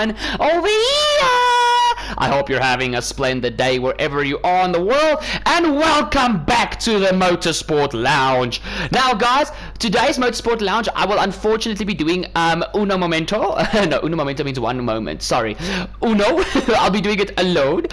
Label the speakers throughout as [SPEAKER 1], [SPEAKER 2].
[SPEAKER 1] everyone over here. I hope you're having a splendid day wherever you are in the world, and welcome back to the Motorsport Lounge. Now guys, today's Motorsport Lounge, I will unfortunately be doing uno momento. No, uno momento means one moment, sorry. Uno, I'll be doing it alone.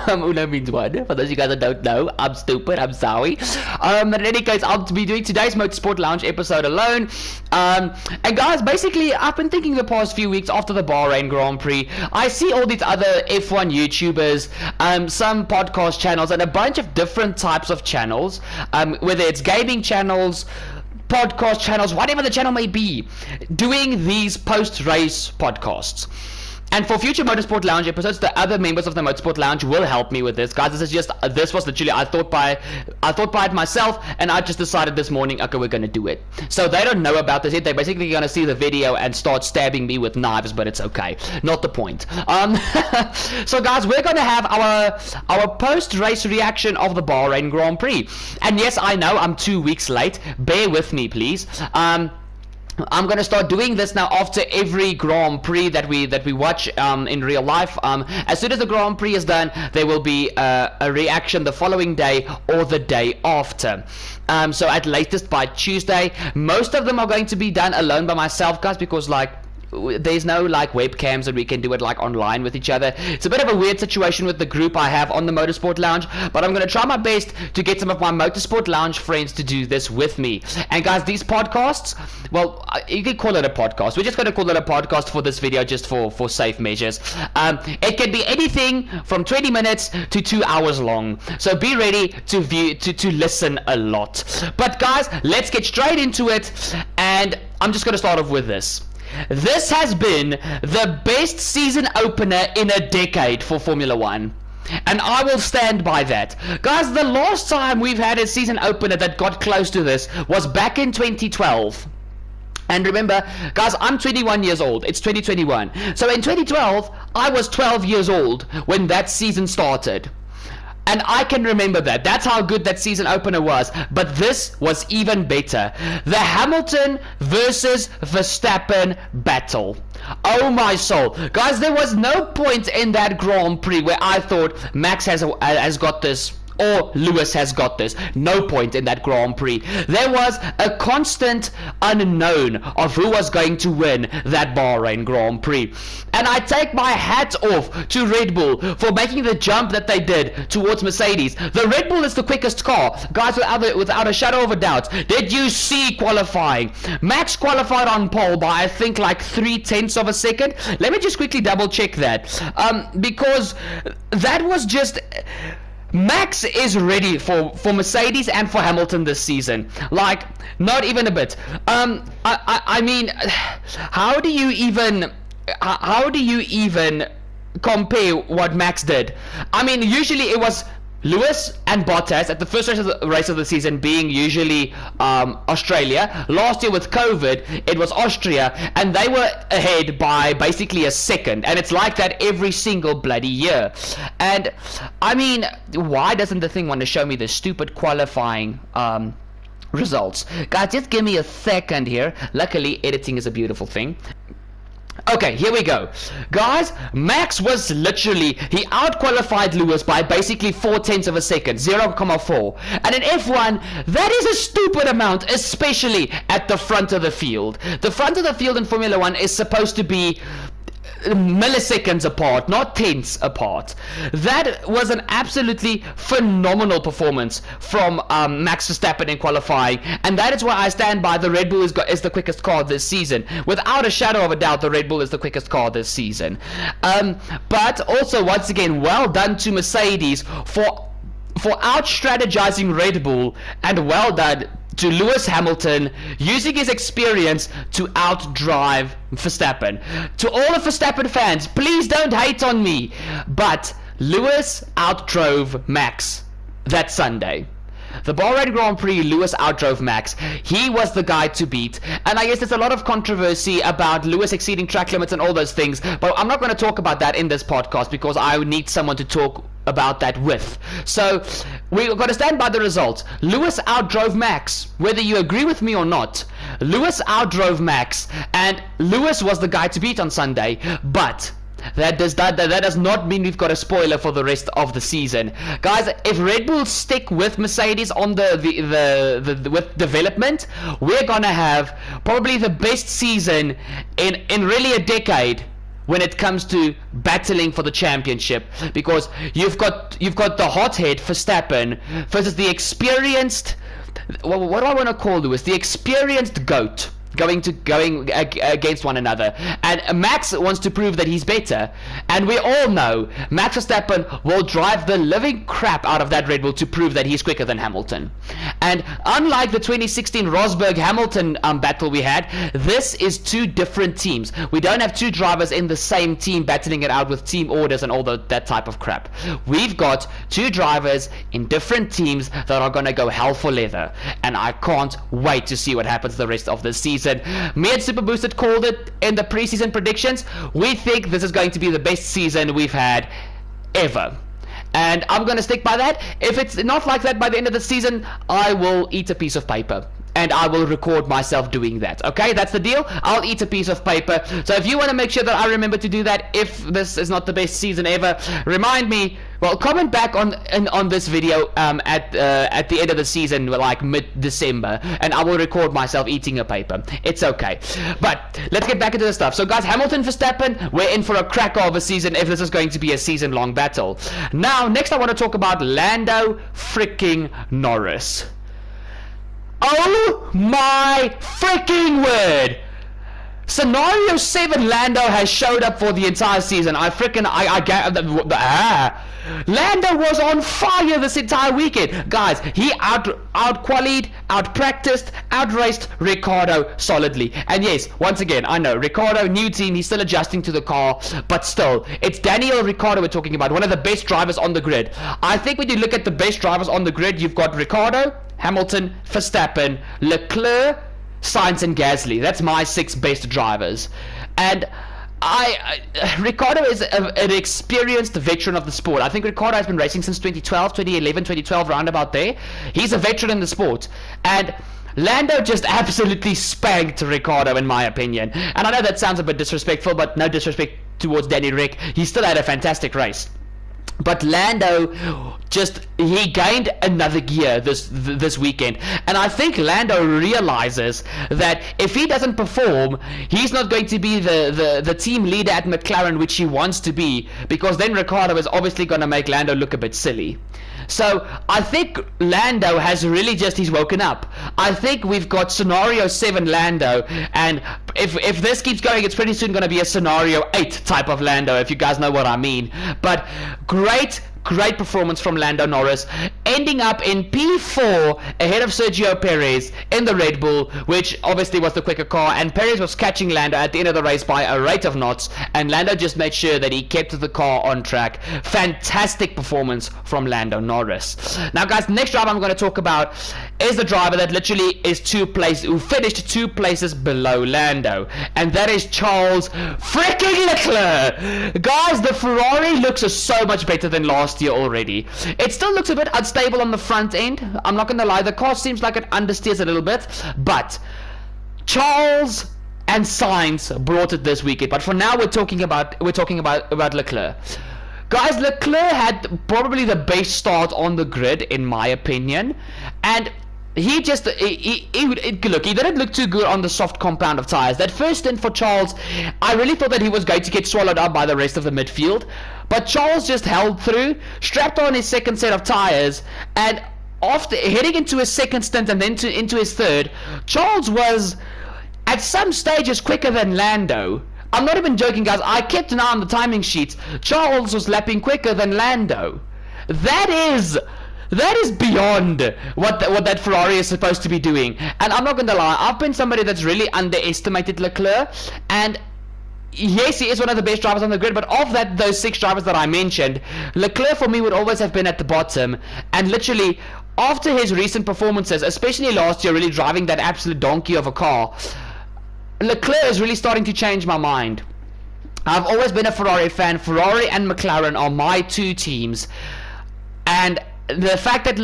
[SPEAKER 1] Uno means one, for those of you guys that don't know. I'm stupid, I'm sorry. But in any case, I'll be doing today's Motorsport Lounge episode alone. And guys, basically, I've been thinking the past few weeks after the Bahrain Grand Prix, I see all these other F1 YouTubers, some podcast channels, and a bunch of different types of channels, whether it's gaming channels, podcast channels, whatever the channel may be, doing these post-race podcasts. And for future Motorsport Lounge episodes, the other members of the Motorsport Lounge will help me with this. Guys, this was literally, I thought by it myself, and I just decided this morning, okay, we're going to do it. So they don't know about this yet. They're basically going to see the video and start stabbing me with knives, but it's okay. Not the point. So guys, we're going to have our post-race reaction of the Bahrain Grand Prix. And yes, I know I'm 2 weeks late. Bear with me, please. I'm going to start doing this now after every Grand Prix that we watch in real life. As soon as the Grand Prix is done, there will be a reaction the following day or the day after. So at latest by Tuesday. Most of them are going to be done alone by myself, guys, because there's no webcams and we can do it online with each other. It's a bit of a weird situation with the group I have on the Motorsport Lounge, but I'm going to try my best to get some of my Motorsport Lounge friends to do this with me. And guys, these podcasts, well, you can call it a podcast. We're just going to call it a podcast for this video, just for safe measures. It can be anything from 20 minutes to 2 hours long, so be ready to listen a lot. But guys, let's get straight into it, and I'm just going to start off with this. This has been the best season opener in a decade for Formula 1. And I will stand by that. Guys, the last time we've had a season opener that got close to this was back in 2012. And remember, guys, I'm 21 years old. It's 2021. So in 2012, I was 12 years old when that season started. And I can remember that. That's how good that season opener was. But this was even better. The Hamilton versus Verstappen battle. Oh my soul. Guys, there was no point in that Grand Prix where I thought Max has got this, or Lewis has got this. No point in that Grand Prix. There was a constant unknown of who was going to win that Bahrain Grand Prix. And I take my hat off to Red Bull for making the jump that they did towards Mercedes. The Red Bull is the quickest car. Guys, without a shadow of a doubt. Did you see qualifying? Max qualified on pole by, I think, 0.3 of a second. Let me just quickly double check that. Because that was just... Max is ready for Mercedes and for Hamilton this season. Not even a bit. I mean, how do you even compare what Max did? I mean, usually it was Lewis and Bottas at the first race of the season, being usually Australia. Last year with COVID, it was Austria, and they were ahead by basically a second, and it's like that every single bloody year. And I mean, why doesn't the thing want to show me the stupid qualifying results? Guys, just give me a second here. Luckily, editing is a beautiful thing. Okay, here we go. Guys, Max was literally, he out-qualified Lewis by basically 0.4 of a second, 0.4. And in F1, that is a stupid amount, especially at the front of the field. The front of the field in Formula 1 is supposed to be milliseconds apart, not tenths apart. That was an absolutely phenomenal performance from Max Verstappen in qualifying, and that is why I stand by the Red Bull is the quickest car this season. Without a shadow of a doubt, the Red Bull is the quickest car this season. But also, once again, well done to Mercedes for out-strategizing Red Bull, and well done to Lewis Hamilton using his experience to outdrive Verstappen. To all the Verstappen fans, please don't hate on me, but Lewis outdrove Max that Sunday. the Bahrain Grand Prix, Lewis outdrove Max. He was the guy to beat. And I guess there's a lot of controversy about Lewis exceeding track limits and all those things. But I'm not going to talk about that in this podcast because I need someone to talk about that with. So we've got to stand by the results. Lewis outdrove Max. Whether you agree with me or not, Lewis outdrove Max. And Lewis was the guy to beat on Sunday. But that does not mean we've got a spoiler for the rest of the season, guys. If Red Bull stick with Mercedes on with development, we're gonna have probably the best season in really a decade when it comes to battling for the championship, because you've got the hothead Verstappen versus the experienced, what do I want to call Lewis, the experienced GOAT, going against one another. And Max wants to prove that he's better, and we all know Max Verstappen will drive the living crap out of that Red Bull to prove that he's quicker than Hamilton. And unlike the 2016 Rosberg-Hamilton battle we had, this is two different teams. We don't have two drivers in the same team battling it out with team orders and all that type of crap. We've got two drivers in different teams that are going to go hell for leather, and I can't wait to see what happens the rest of the season. Me and Super Boosted called it in the preseason predictions. We think this is going to be the best season we've had ever, and I'm going to stick by that. If it's not like that by the end of the season, I will eat a piece of paper, and I will record myself doing that. Okay, that's the deal. I'll eat a piece of paper. So if you want to make sure that I remember to do that, if this is not the best season ever, remind me. Well, comment back on this video at the end of the season, like mid-December, and I will record myself eating a paper. It's okay. But let's get back into the stuff. So guys, Hamilton, Verstappen, we're in for a cracker of a season if this is going to be a season-long battle. Now, next I want to talk about Lando freaking Norris. Oh my freaking word! Scenario 7 Lando has showed up for the entire season. Lando was on fire this entire weekend. Guys, he out-qualied, out-practiced, out-raced Ricciardo solidly. And yes, once again, I know, Ricciardo, new team, he's still adjusting to the car, but still, it's Daniel Ricciardo we're talking about, one of the best drivers on the grid. I think when you look at the best drivers on the grid, you've got Ricciardo, Hamilton, Verstappen, Leclerc, Sainz and Gasly. That's my 6 best drivers. And Ricciardo is an experienced veteran of the sport. I think Ricciardo has been racing since 2012, roundabout there. He's a veteran in the sport. And Lando just absolutely spanked Ricciardo, in my opinion. And I know that sounds a bit disrespectful, but no disrespect towards Danny Rick. He still had a fantastic race. But Lando he gained another gear this weekend, and I think Lando realizes that if he doesn't perform, he's not going to be the team leader at McLaren, which he wants to be, because then Ricciardo is obviously going to make Lando look a bit silly. So I think Lando has really he's woken up. I think we've got scenario 7 Lando, and if this keeps going, it's pretty soon going to be a scenario 8 type of Lando, if you guys know what I mean. But great performance from Lando Norris, ending up in P4 ahead of Sergio Perez in the Red Bull, which obviously was the quicker car, and Perez was catching Lando at the end of the race by a rate of knots, and Lando just made sure that he kept the car on track. Fantastic performance from Lando Norris. Now guys, the next driver I'm going to talk about is the driver that literally is who finished 2 places below Lando, and that is Charles freaking Leclerc. Guys, the Ferrari looks so much better than last year already. It still looks a bit unstable on the front end, I'm not gonna lie. The car seems like it understeers a little bit, but Charles and Sainz brought it this weekend. But for now, we're talking about Leclerc. Guys, Leclerc had probably the best start on the grid, in my opinion, and he didn't look too good on the soft compound of tires. That first stint for Charles, I really thought that he was going to get swallowed up by the rest of the midfield, but Charles just held through, strapped on his second set of tires, and after heading into his second stint and then into his third, Charles was at some stages quicker than Lando. I'm not even joking, guys. I kept an eye on the timing sheets. Charles was lapping quicker than Lando. That is beyond what that Ferrari is supposed to be doing. And I'm not going to lie, I've been somebody that's really underestimated Leclerc, and yes, he is one of the best drivers on the grid, but of those 6 drivers that I mentioned, Leclerc for me would always have been at the bottom. And literally, after his recent performances, especially last year, really driving that absolute donkey of a car, Leclerc is really starting to change my mind. I've always been a Ferrari fan. Ferrari and McLaren are my 2 teams. And the fact that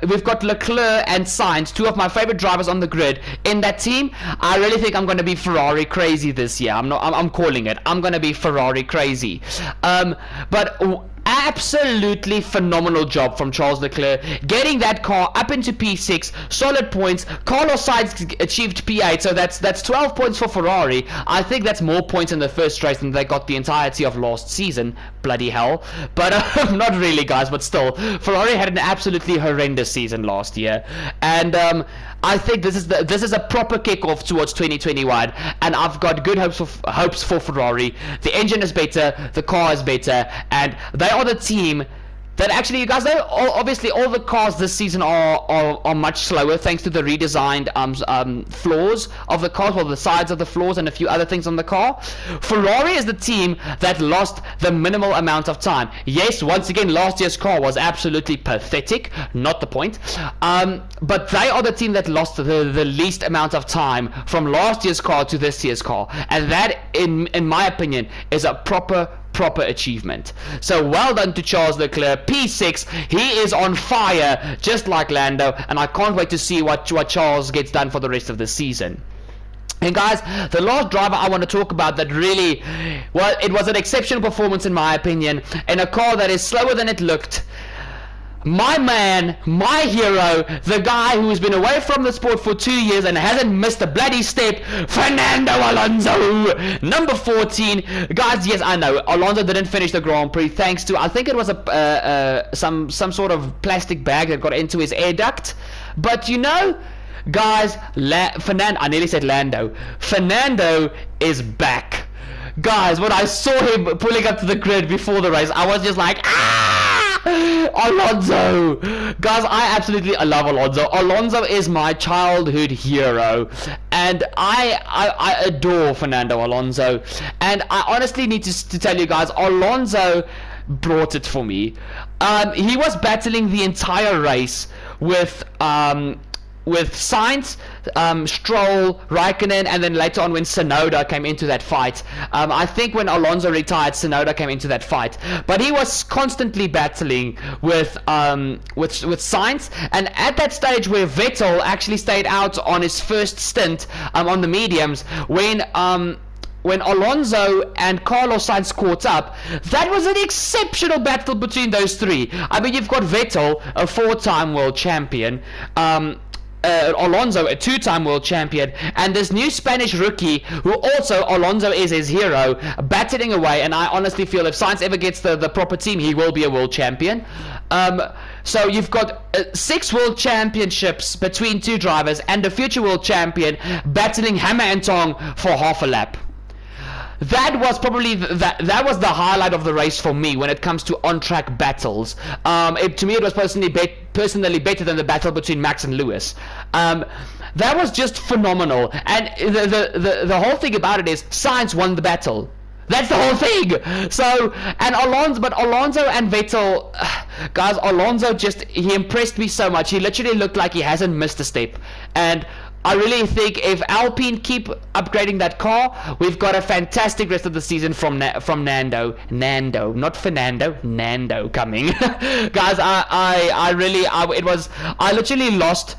[SPEAKER 1] we've got Leclerc and Sainz, 2 of my favorite drivers on the grid, in that team, I really think I'm going to be Ferrari crazy this year. I'm calling it. I'm going to be Ferrari crazy. But absolutely phenomenal job from Charles Leclerc, getting that car up into P6, solid points. Carlos Sainz achieved P8, so that's 12 points for Ferrari. I think that's more points in the first race than they got the entirety of last season. Bloody hell. But not really, guys, but still, Ferrari had an absolutely horrendous season last year, and I think this is a proper kickoff towards 2021, and I've got good hopes for Ferrari. The engine is better, the car is better, and they are the team that actually, you guys know, obviously all the cars this season are much slower thanks to the redesigned floors of the cars, well, the sides of the floors and a few other things on the car. Ferrari is the team that lost the minimal amount of time. Yes, once again, last year's car was absolutely pathetic, not the point, but they are the team that lost the least amount of time from last year's car to this year's car, and that, in my opinion, is a proper achievement. So well done to Charles Leclerc, P6. He is on fire, just like Lando, and I can't wait to see what Charles gets done for the rest of the season. And guys, the last driver I want to talk about that really, well, it was an exceptional performance in my opinion, in a car that is slower than it looked. My man, my hero, the guy who's been away from the sport for 2 years and hasn't missed a bloody step, Fernando Alonso, number 14. Guys, yes, I know, Alonso didn't finish the Grand Prix thanks to, I think it was some sort of plastic bag that got into his air duct. But you know, guys, I nearly said Lando. Fernando is back. Guys, when I saw him pulling up to the grid before the race, I was just like, Alonso! Guys, I absolutely love Alonso. Alonso is my childhood hero, and I adore Fernando Alonso. And I honestly need to tell you guys, Alonso brought it for me. He was battling the entire race with Sainz, Stroll, Raikkonen, and then later on when Tsunoda came into that fight. I think when Alonso retired, Tsunoda came into that fight. But he was constantly battling with Sainz, and at that stage where Vettel actually stayed out on his first stint on the mediums, when Alonso and Carlos Sainz caught up, that was an exceptional battle between those 3. I mean, you've got Vettel, a 4-time world champion, Alonso, a 2-time world champion, and this new Spanish rookie, who also Alonso is his hero, battling away. And I honestly feel if Sainz ever gets the proper team, he will be a world champion. So you've got 6 world championships between 2 drivers, and a future world champion battling hammer and tong for half a lap. That was probably that was the highlight of the race for me when it comes to on-track battles. To me, it was personally better than the battle between Max and Lewis. That was just phenomenal, and the whole thing about it is Sainz won the battle. That's the whole thing. So, and Alonso and Vettel, guys, Alonso he impressed me so much. He literally looked like he hasn't missed a step, and I really think if Alpine keep upgrading that car, we've got a fantastic rest of the season from Nando, not Fernando, Nando coming. Guys, I literally lost,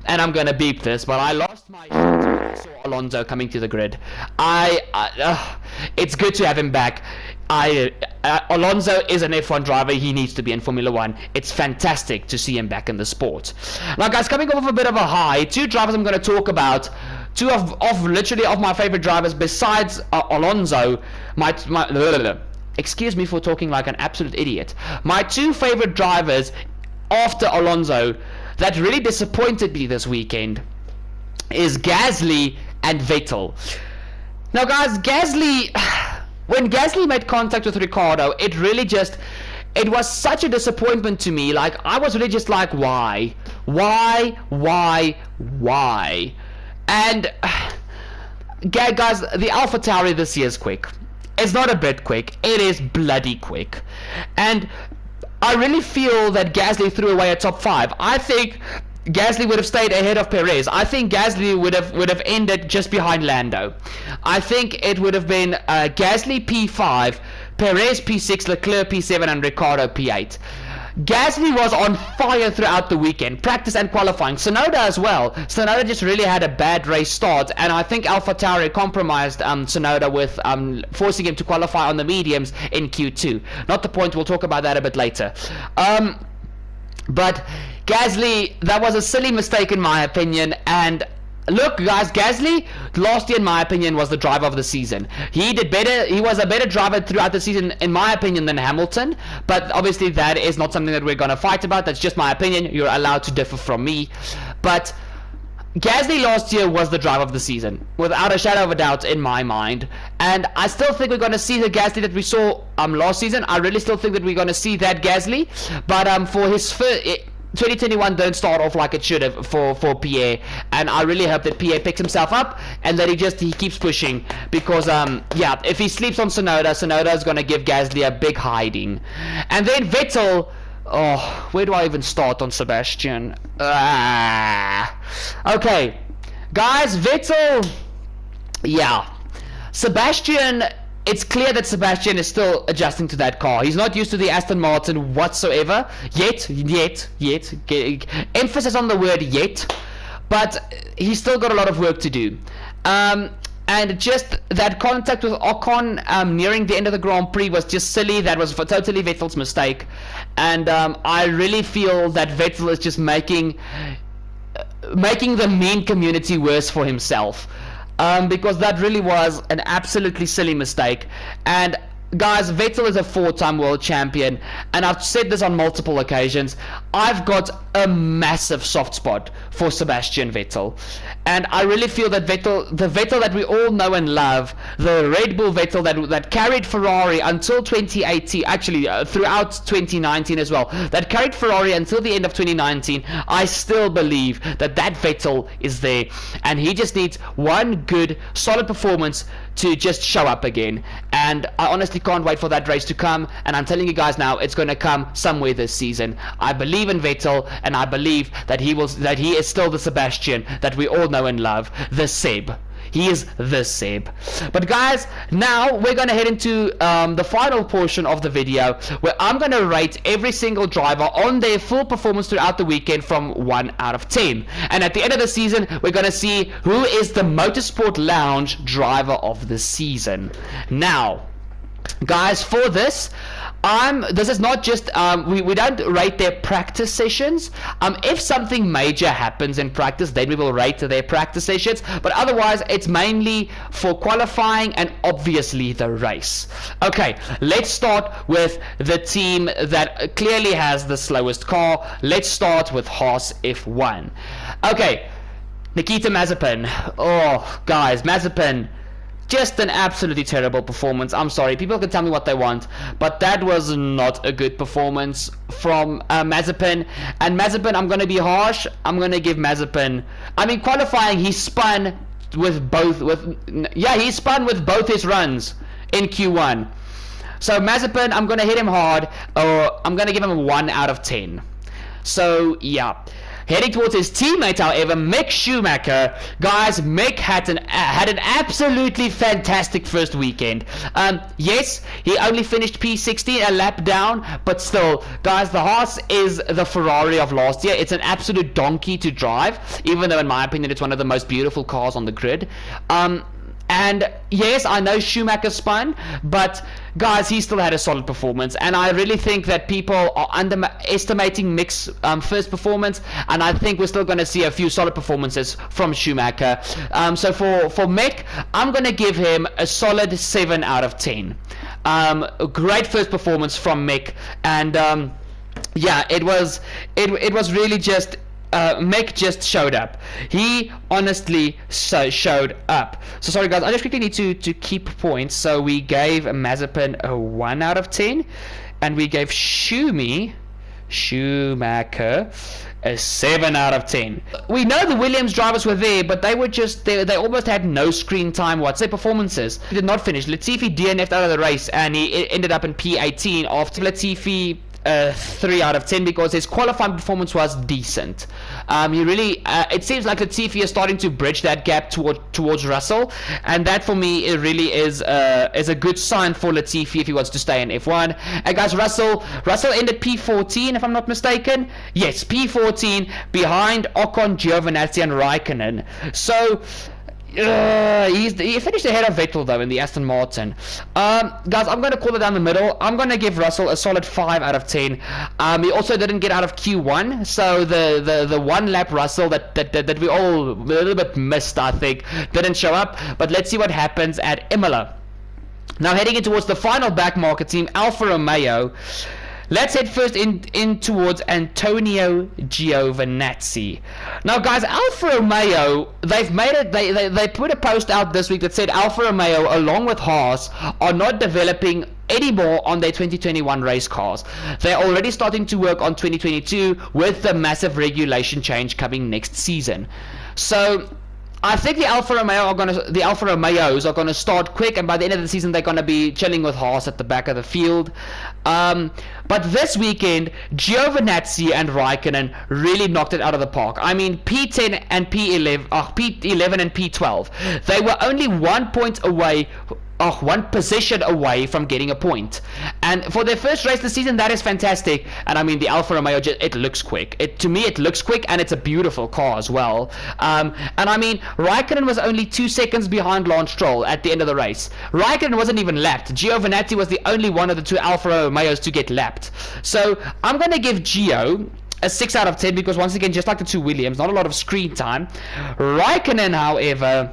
[SPEAKER 1] and I'm gonna beep this, but I lost my shit when I saw Alonso coming to the grid. It's good to have him back. Alonso is an F1 driver. He needs to be in Formula 1. It's fantastic to see him back in the sport. Now, guys, coming off a bit of a high, 2 drivers I'm going to talk about. 2 of my favorite drivers besides Alonso. Excuse me for talking like an absolute idiot. My 2 favorite drivers after Alonso that really disappointed me this weekend is Gasly and Vettel. Now, guys, when Gasly made contact with Ricciardo, it was such a disappointment to me. Like, I was really just like, why? And guys, the AlphaTauri this year is quick. It's not a bit quick. It is bloody quick. And I really feel that Gasly threw away a top 5. I think Gasly would have stayed ahead of Perez. I think Gasly would have ended just behind Lando. I think it would have been Gasly P5, Perez P6, Leclerc P7, and Ricciardo P8. Gasly was on fire throughout the weekend, practice and qualifying. Tsunoda as well. Tsunoda just really had a bad race start, and I think AlphaTauri compromised Tsunoda with forcing him to qualify on the mediums in Q2. Not the point, we'll talk about that a bit later. But Gasly, that was a silly mistake in my opinion, and look guys, Gasly last year in my opinion was the driver of the season. He did better, he was a better driver throughout the season in my opinion than Hamilton, but obviously that is not something that we're going to fight about. That's just my opinion. You're allowed to differ from me, but Gasly last year was the driver of the season, without a shadow of a doubt in my mind, and I still think we're going to see the Gasly that we saw last season. I really still think that we're going to see that Gasly, but for his first 2021 don't start off like it should have for Pierre, and I really hope that Pierre picks himself up and that he keeps pushing, because yeah, if he sleeps on Tsunoda is going to give Gasly a big hiding. And then Vettel, oh, where do I even start on Sebastian? Okay, guys, Vettel, yeah, Sebastian, it's clear that Sebastian is still adjusting to that car. He's not used to the Aston Martin whatsoever, yet, emphasis on the word yet, but he's still got a lot of work to do. And just that contact with Ocon nearing the end of the Grand Prix was just silly. That was totally Vettel's mistake. And I really feel that Vettel is just making the meme community worse for himself. Because that really was an absolutely silly mistake. And guys, Vettel is a 4-time world champion, and I've said this on multiple occasions. I've got a massive soft spot for Sebastian Vettel, and I really feel that Vettel, the Vettel that we all know and love, the Red Bull Vettel that carried Ferrari until 2018, actually throughout 2019 as well, that carried Ferrari until the end of 2019, I still believe that Vettel is there, and he just needs one good solid performance to just show up again. And I honestly can't wait for that race to come, and I'm telling you guys now, it's going to come somewhere this season. I believe in Vettel, and I believe that he is still the Sebastian that we all know and love, the Seb. He is the Seb. But guys, now we're going to head into the final portion of the video, where I'm going to rate every single driver on their full performance throughout the weekend from 1 out of 10. And at the end of the season, we're going to see who is the Motorsport Lounge driver of the season. Now, guys, for this is not just we don't rate their practice sessions. If something major happens in practice, then we will rate their practice sessions, but otherwise it's mainly for qualifying and obviously the race. Okay, let's start with the team that clearly has the slowest car. Let's start with Haas F1. Okay, Nikita Mazepin. Oh guys, Mazepin, just an absolutely terrible performance. I'm sorry, people can tell me what they want, but that was not a good performance from Mazepin. And Mazepin, I'm going to be harsh. I'm going to give Mazepin, I mean, qualifying, he spun with both his runs in Q1. So Mazepin, I'm going to hit him hard, or I'm going to give him a 1 out of 10. So yeah. Heading towards his teammate, however, Mick Schumacher. Guys, Mick had an absolutely fantastic first weekend. Yes, he only finished P16, a lap down, but still, guys, the Haas is the Ferrari of last year. It's an absolute donkey to drive, even though in my opinion it's one of the most beautiful cars on the grid. And yes, I know Schumacher spun, but guys, he still had a solid performance, and I really think that people are underestimating Mick's first performance, and I think we're still going to see a few solid performances from Schumacher. So for Mick, I'm going to give him a solid 7 out of 10. A great first performance from Mick, and yeah, it was really just Mick just showed up. He honestly showed up. So sorry guys, I just quickly need to keep points. So we gave Mazepin a 1 out of 10, and we gave Schumacher a 7 out of 10. We know the Williams drivers were there, but they were just they almost had no screen time. What's their performances? He did not finish. Latifi DNF'd out of the race, and he ended up in P18 after Latifi 3 out of 10 because his qualifying performance was decent. He really it seems like Latifi is starting to bridge that gap towards Russell, and that for me it really is a good sign for Latifi if he wants to stay in F1. And guys, Russell ended P14 if I'm not mistaken. Yes, P14 behind Ocon, Giovinazzi and Raikkonen. So he finished ahead of Vettel though in the Aston Martin. Guys, I'm going to call it down the middle. I'm going to give Russell a solid 5 out of 10. He also didn't get out of Q1, so the one lap Russell that we all a little bit missed, I think, didn't show up. But let's see what happens at Imola. Now heading in towards the final back market team, Alfa Romeo. Let's head first in towards Antonio Giovinazzi. Now, guys, Alfa Romeo, they've made it. They put a post out this week that said Alfa Romeo, along with Haas, are not developing anymore on their 2021 race cars. They're already starting to work on 2022 with the massive regulation change coming next season. So I think the Alfa Romeos are gonna start quick, and by the end of the season they're gonna be chilling with Haas at the back of the field. But this weekend, Giovinazzi and Raikkonen really knocked it out of the park. I mean, P10 and P11 and P12. They were only 1 point away. One position away from getting a point, and for their first race this season, that is fantastic. And I mean, the Alfa Romeo, it looks quick. To me, it looks quick, and it's a beautiful car as well. And I mean, Raikkonen was only 2 seconds behind Lance Stroll at the end of the race. Raikkonen wasn't even lapped. Giovinazzi was the only one of the 2 Alfa Romeos to get lapped. So I'm going to give Gio a 6 out of 10 because, once again, just like the 2 Williams, not a lot of screen time. Raikkonen, however,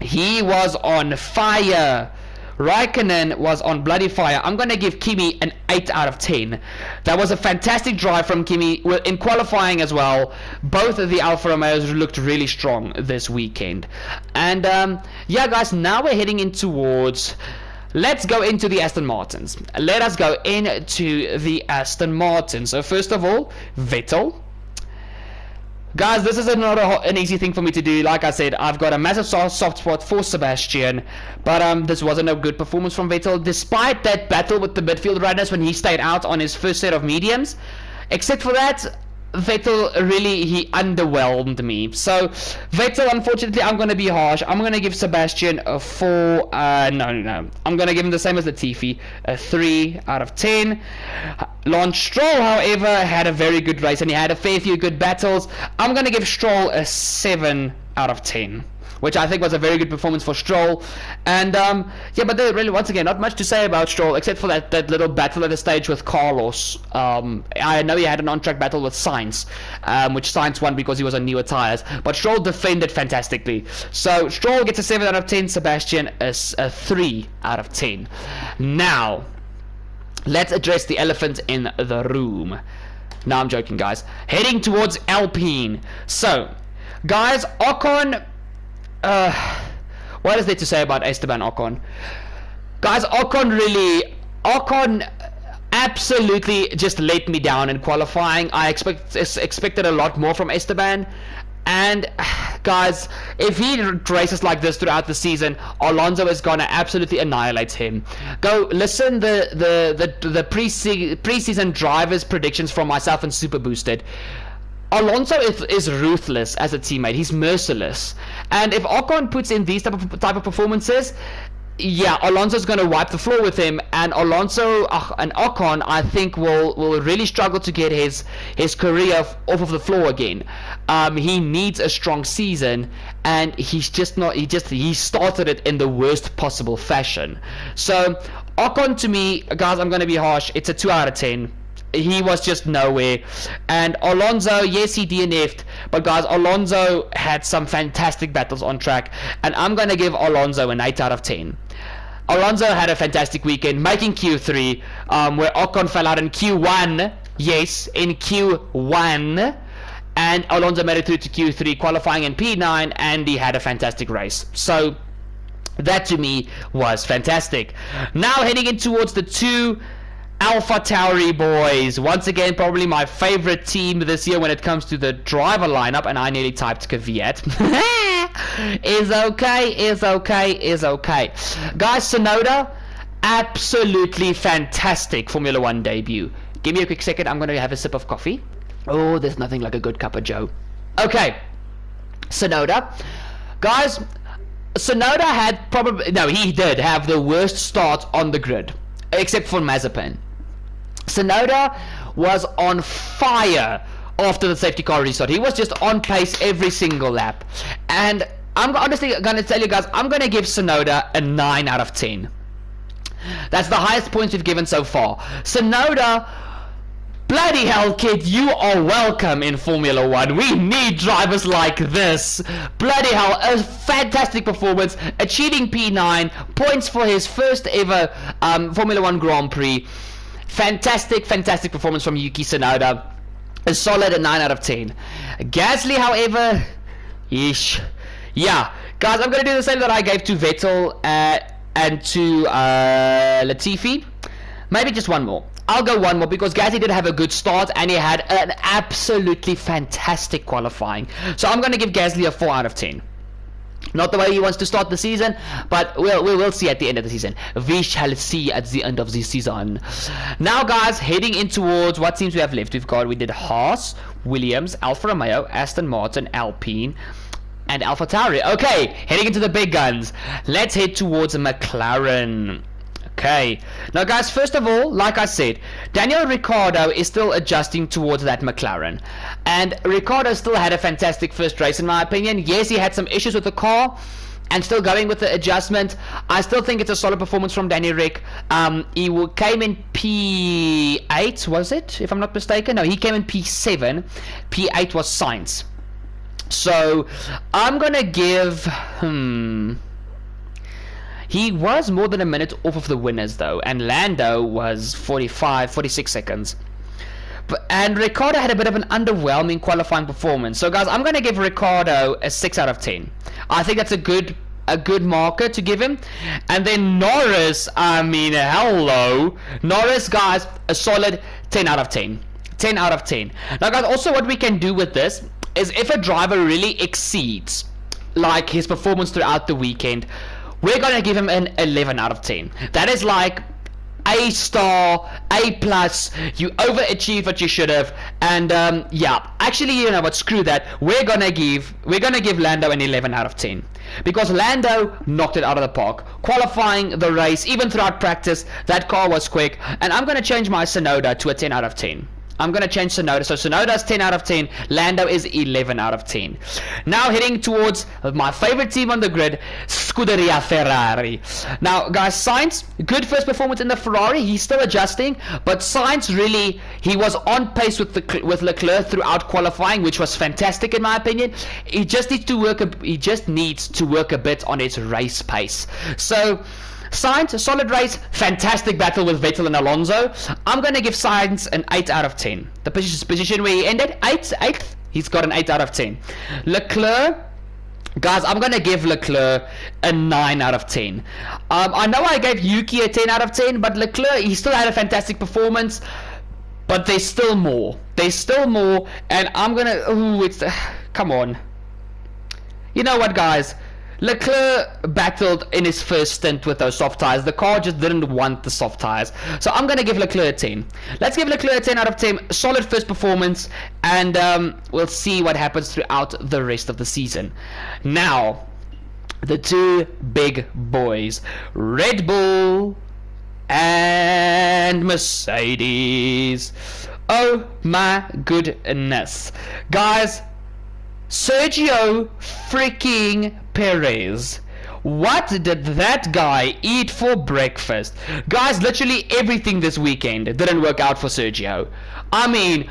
[SPEAKER 1] he was on fire. Raikkonen was on bloody fire. I'm going to give Kimi an 8 out of 10. That was a fantastic drive from Kimi in qualifying as well. Both of the Alfa Romeos looked really strong this weekend. And yeah, guys, now we're heading in towards... Let's go into the Aston Martins. Let us go into the Aston Martins. So first of all, Vettel. Guys, this is not an easy thing for me to do. Like I said, I've got a massive soft spot for Sebastian, but this wasn't a good performance from Vettel, despite that battle with the midfield runners when he stayed out on his first set of mediums. Except for that, Vettel really, he underwhelmed me. So Vettel, unfortunately, I'm going to be harsh. I'm going to give Sebastian a 4. No. I'm going to give him the same as Latifi, a 3 out of 10. Lance Stroll, however, had a very good race, and he had a fair few good battles. I'm going to give Stroll a 7 out of 10. Which I think was a very good performance for Stroll. And yeah, but there really, once again, not much to say about Stroll except for that little battle at the stage with Carlos. I know he had an on-track battle with Sainz, which Sainz won because he was on newer tires, but Stroll defended fantastically. So Stroll gets a 7 out of 10, Sebastian is a 3 out of 10. Now let's address the elephant in the room. No, I'm joking, guys. Heading towards Alpine. So guys, Ocon, what is there to say about Esteban Ocon? Guys, Ocon absolutely just let me down in qualifying. I expected a lot more from Esteban, and guys, if he races like this throughout the season, Alonso is gonna absolutely annihilate him. Go listen the preseason drivers predictions from myself and Super Boosted. Alonso is ruthless as a teammate. He's merciless, and if Ocon puts in these type of performances, yeah, Alonso's going to wipe the floor with him, and Ocon, I think, will really struggle to get his career off of the floor again. He needs a strong season, and he's just not. He started it in the worst possible fashion. So Ocon, to me, guys, I'm going to be harsh. It's a 2 out of 10. He was just nowhere. And Alonso, yes, he DNF'd, but guys, Alonso had some fantastic battles on track, and I'm going to give Alonso an 8 out of 10. Alonso had a fantastic weekend, making Q3, where Ocon fell out in Q1. Yes, in Q1. And Alonso made it through to Q3, qualifying in P9, and he had a fantastic race. So that to me was fantastic. Now heading in towards the two AlphaTauri boys. Once again, probably my favorite team this year when it comes to the driver lineup. And I nearly typed Kvyat. Is okay. Guys, Tsunoda, absolutely fantastic Formula 1 debut. Give me a quick second. I'm going to have a sip of coffee. Oh, there's nothing like a good cup of joe. Okay. Tsunoda. Guys, Tsunoda had probably... No, he did have the worst start on the grid. Except for Mazepin. Tsunoda was on fire after the safety car restart. He was just on pace every single lap. And I'm honestly going to tell you guys, I'm going to give Tsunoda a 9 out of 10. That's the highest points we've given so far. Tsunoda, bloody hell, kid, you are welcome in Formula 1. We need drivers like this. Bloody hell, a fantastic performance, achieving P9, points for his first ever Formula 1 Grand Prix. Fantastic performance from Yuki Tsunoda. A solid 9 out of 10. Gasly, however, yeesh. Yeah, guys, I'm going to do the same that I gave to Vettel and to Latifi. Maybe just one more. I'll go one more because Gasly did have a good start and he had an absolutely fantastic qualifying. So I'm going to give Gasly a 4 out of 10. Not the way he wants to start the season, but we'll see at the end of the season. We shall see at the end of the season. Now, guys, heading in towards what teams we have left. We did Haas, Williams, Alfa Romeo, Aston Martin, Alpine, and AlphaTauri. Okay, heading into the big guns. Let's head towards McLaren. Okay, now guys, first of all, like I said, Daniel Ricciardo is still adjusting towards that McLaren, and Ricciardo still had a fantastic first race in my opinion. Yes, he had some issues with the car and still going with the adjustment. I still think it's a solid performance from Danny Rick. He came in P8, was it, if I'm not mistaken? No, he came in P7. P8 was Sainz. So I'm gonna give he was more than a minute off of the winners though, and Lando was 46 seconds. And Ricciardo had a bit of an underwhelming qualifying performance. So guys, I'm going to give Ricciardo a 6 out of 10. I think that's a good marker to give him. And then Norris, I mean, hello. Norris, guys, a solid 10 out of 10. 10 out of 10. Now guys, also what we can do with this is if a driver really exceeds like his performance throughout the weekend, we're going to give him an 11 out of 10. That is like A star, A plus. You overachieved what you should have. And yeah, actually, you know what, screw that. We're gonna give Lando an 11 out of 10 because Lando knocked it out of the park, qualifying the race, even throughout practice. That car was quick. And I'm gonna change my Tsunoda to a 10 out of 10. I'm going to change Tsunoda. So Tsunoda's 10 out of 10. Lando is 11 out of 10. Now heading towards my favorite team on the grid, Scuderia Ferrari. Now, guys, Sainz, good first performance in the Ferrari. He's still adjusting. But Sainz really, he was on pace with Leclerc throughout qualifying, which was fantastic in my opinion. He just needs to work a bit on his race pace. So Sainz, a solid race, fantastic battle with Vettel and Alonso. I'm going to give Sainz an 8 out of 10. The position where he ended, 8th, he's got an 8 out of 10. Leclerc, guys, I'm going to give Leclerc a 9 out of 10. I know I gave Yuki a 10 out of 10, but Leclerc, he still had a fantastic performance. But there's still more. There's still more, and I'm going to... come on. You know what, guys? Leclerc battled in his first stint with those soft tires. The car just didn't want the soft tires. So I'm going to give Leclerc a 10. Let's give Leclerc a 10 out of 10. Solid first performance. And we'll see what happens throughout the rest of the season. Now, the two big boys. Red Bull and Mercedes. Oh my goodness. Guys, Sergio freaking Perez. What did that guy eat for breakfast? Guys, literally everything this weekend didn't work out for Sergio. I mean,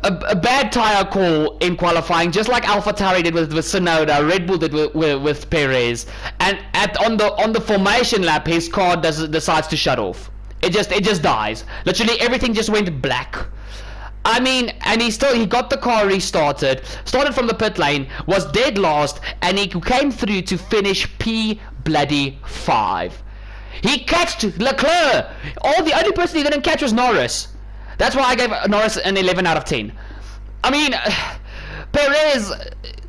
[SPEAKER 1] a bad tire call in qualifying, just like AlphaTauri did with Tsunoda, Red Bull did with Perez, and on the formation lap, his car decides to shut off. It just dies. Literally everything just went black. I mean, and he got the car restarted, started from the pit lane, was dead last, and he came through to finish P5. He catched Leclerc. The only person he didn't catch was Norris. That's why I gave Norris an 11 out of 10. I mean, Perez,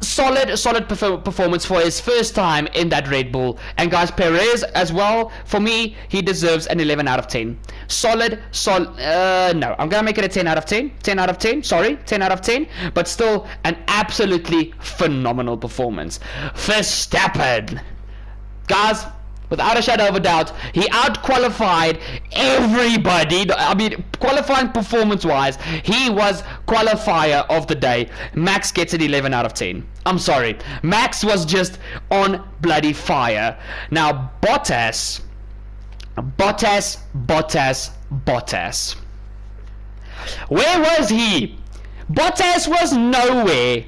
[SPEAKER 1] solid performance for his first time in that Red Bull. And guys, Perez as well, for me, he deserves an 11 out of 10. Solid, no, I'm gonna make it a 10 out of 10. 10 out of 10, sorry, 10 out of 10. But still, an absolutely phenomenal performance. Verstappen, guys, without a shadow of a doubt, he out-qualified everybody. I mean, qualifying performance-wise, he was qualifier of the day. Max gets an 11 out of 10. I'm sorry. Max was just on bloody fire. Now, Bottas. Where was he? Bottas was nowhere.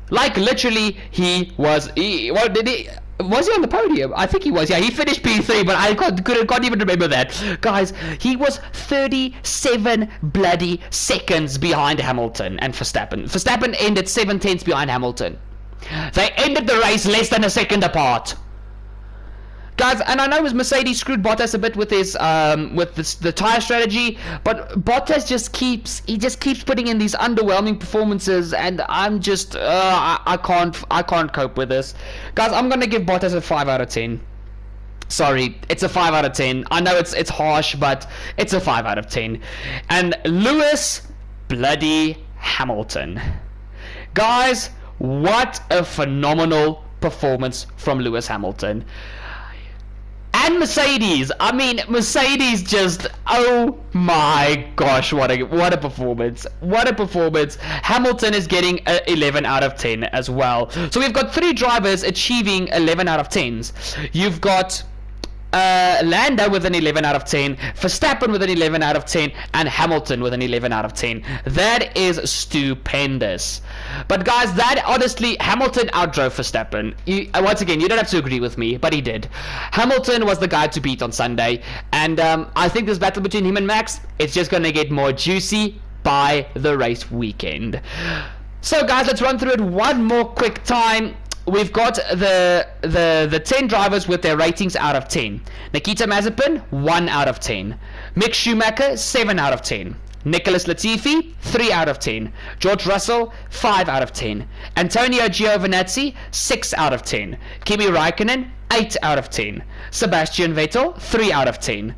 [SPEAKER 1] Like, literally, was he on the podium? I think he was. Yeah, he finished P3, but I can't even remember that. Guys, he was 37 bloody seconds behind Hamilton and Verstappen. Verstappen ended 7/10 behind Hamilton. They ended the race less than a second apart. Guys, and I know Mercedes screwed Bottas a bit with his the tire strategy, but Bottas just keeps putting in these underwhelming performances, and I'm just I can't cope with this. Guys, I'm gonna give Bottas a 5 out of 10. Sorry, it's a 5 out of 10. I know it's harsh, but it's a 5 out of 10. And Lewis bloody Hamilton. Guys, what a phenomenal performance from Lewis Hamilton. And Mercedes, I mean, Mercedes just, oh my gosh, what a performance. What a performance. Hamilton is getting an 11 out of 10 as well. So we've got 3 drivers achieving 11 out of 10s. You've got Lando with an 11 out of 10, Verstappen with an 11 out of 10, and Hamilton with an 11 out of 10. That is stupendous. But guys, that honestly, Hamilton outdrove Verstappen. Once again, you don't have to agree with me, but he did. Hamilton was the guy to beat on Sunday, and I think this battle between him and Max, it's just going to get more juicy by the race weekend. So guys, let's run through it one more quick time. We've got the 10 drivers with their ratings out of 10. Nikita Mazepin, 1 out of 10. Mick Schumacher, 7 out of 10. Nicholas Latifi, 3 out of 10. George Russell, 5 out of 10. Antonio Giovinazzi, 6 out of 10. Kimi Raikkonen, 8 out of 10. Sebastian Vettel, 3 out of 10.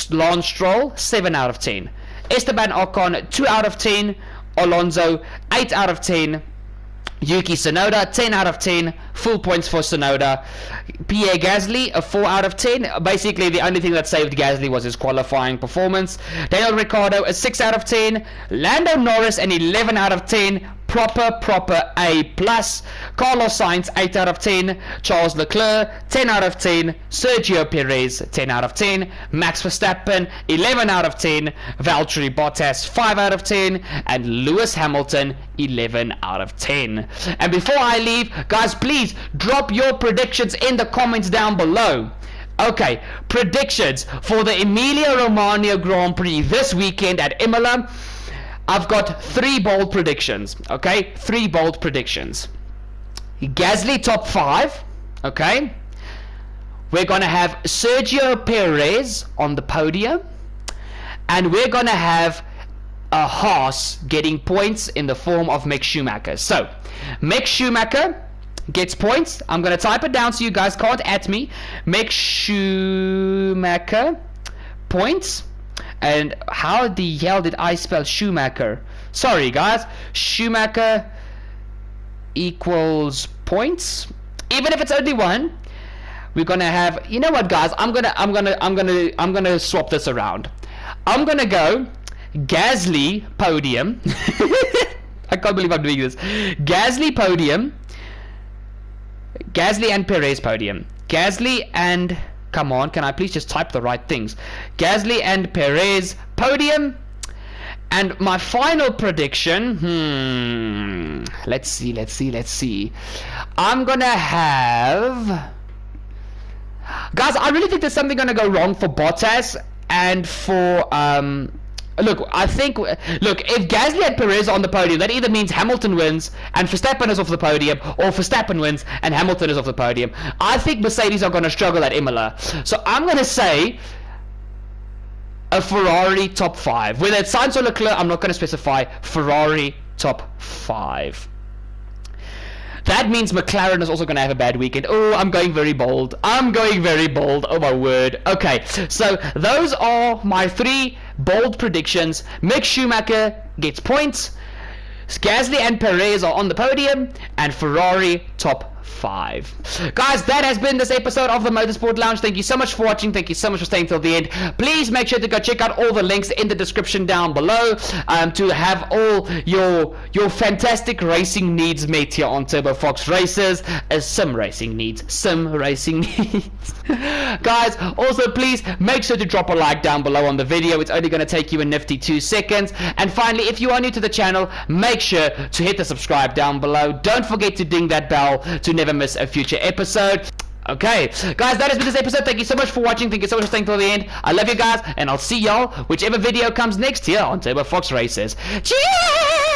[SPEAKER 1] Lance Stroll, 7 out of 10. Esteban Ocon, 2 out of 10. Alonso, 8 out of 10. Yuki Tsunoda, 10 out of 10, full points for Tsunoda. Pierre Gasly, a 4 out of 10. Basically, the only thing that saved Gasly was his qualifying performance. Daniel Ricciardo, a 6 out of 10. Lando Norris, an 11 out of 10. Proper A+. Carlos Sainz, 8 out of 10. Charles Leclerc, 10 out of 10. Sergio Perez, 10 out of 10. Max Verstappen, 11 out of 10. Valtteri Bottas, 5 out of 10. And Lewis Hamilton, 11 out of 10. And before I leave, guys, please drop your predictions in the comments down below. Okay, predictions for the Emilia-Romagna Grand Prix this weekend at Imola. I've got 3 bold predictions, okay? 3 bold predictions. Gasly top 5, okay? We're going to have Sergio Perez on the podium. And we're going to have a Haas getting points in the form of Mick Schumacher. So, Mick Schumacher gets points. I'm going to type it down so you guys can't at me. Mick Schumacher points. And how the hell did I spell Schumacher? Sorry guys. Schumacher equals points. Even if it's only 1, we're gonna have. You know what, guys? I'm gonna swap this around. I'm gonna go Gasly podium. I can't believe I'm doing this. Gasly podium. Gasly and Perez podium. Gasly and. Come on, can I please just type the right things? Gasly and Perez podium. And my final prediction, let's see. I'm gonna have, guys, I really think there's something gonna go wrong for Bottas and for Look, I think, if Gasly and Perez are on the podium, that either means Hamilton wins and Verstappen is off the podium, or Verstappen wins and Hamilton is off the podium. I think Mercedes are going to struggle at Imola. So I'm going to say a Ferrari top 5. Whether it's Sainz or Leclerc, I'm not going to specify. Ferrari top 5. That means McLaren is also going to have a bad weekend. Oh, I'm going very bold. Oh, my word. Okay, so those are my 3 bold predictions. Mick Schumacher gets points. Gasly and Perez are on the podium. And Ferrari top 5. Guys, that has been this episode of the Motorsport Lounge. Thank you so much for watching. Thank you so much for staying till the end. Please make sure to go check out all the links in the description down below to have all your fantastic racing needs met here on Turbo Fox Racers. Sim racing needs. Guys, also please make sure to drop a like down below on the video. It's only going to take you a nifty 2 seconds. And finally, if you are new to the channel, make sure to hit the subscribe down below. Don't forget to ding that bell to never miss a future episode. Okay, guys, that has been this episode. Thank you so much for watching. Thank you so much for staying till the end. I love you guys, and I'll see y'all whichever video comes next here on Turbo Fox Racers. Cheers!